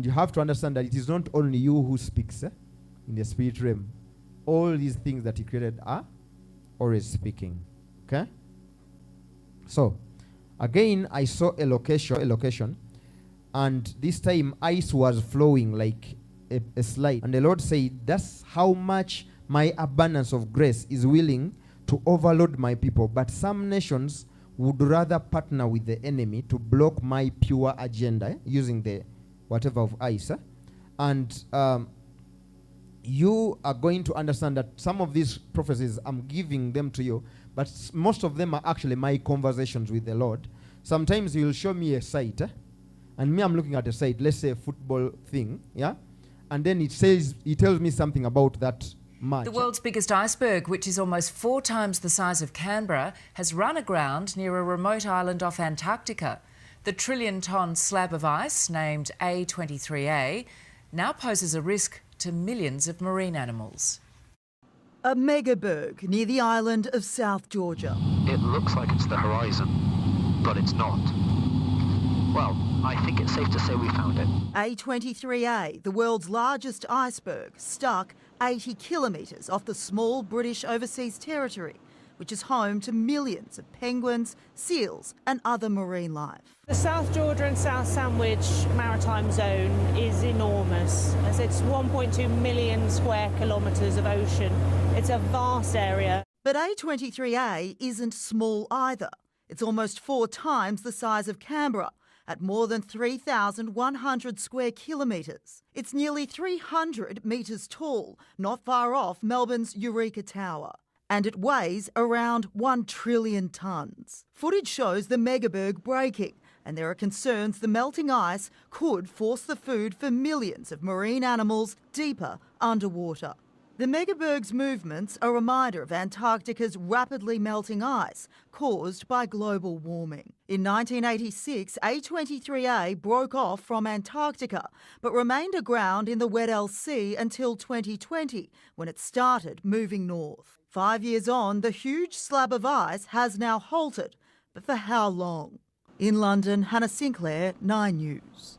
And you have to understand that it is not only you who speaks in the spirit realm. All these things that he created are always speaking. Okay? So, again, I saw a location, and this time ice was flowing like a slide. And the Lord said, that's how much my abundance of grace is willing to overload my people. But some nations would rather partner with the enemy to block my pure agenda using the whatever of ice. And you are going to understand that some of these prophecies, I'm giving them to you, but most of them are actually my conversations with the Lord. Sometimes he will show me a site, and me, I'm looking at a site, let's say a football thing, yeah? And then it tells me something about that match. The world's biggest iceberg, which is almost 4 times the size of Canberra, has run aground near a remote island off Antarctica. The trillion-ton slab of ice, named A23A, now poses a risk to millions of marine animals. A megaberg near the island of South Georgia. It looks like it's the horizon, but it's not. Well, I think it's safe to say we found it. A23A, the world's largest iceberg, stuck 80 kilometres off the small British overseas territory, which is home to millions of penguins, seals and other marine life. The South Georgia and South Sandwich maritime zone is enormous, as it's 1.2 million square kilometres of ocean. It's a vast area. But A23A isn't small either. It's almost 4 times the size of Canberra, at more than 3,100 square kilometres. It's nearly 300 metres tall, not far off Melbourne's Eureka Tower. And it weighs around 1 trillion tonnes. Footage shows the megaberg breaking, and there are concerns the melting ice could force the food for millions of marine animals deeper underwater. The megaberg's movements are a reminder of Antarctica's rapidly melting ice caused by global warming. In 1986, A23A broke off from Antarctica but remained aground in the Weddell Sea until 2020, when it started moving north. 5 years on, the huge slab of ice has now halted, but for how long? In London, Hannah Sinclair, 9 News.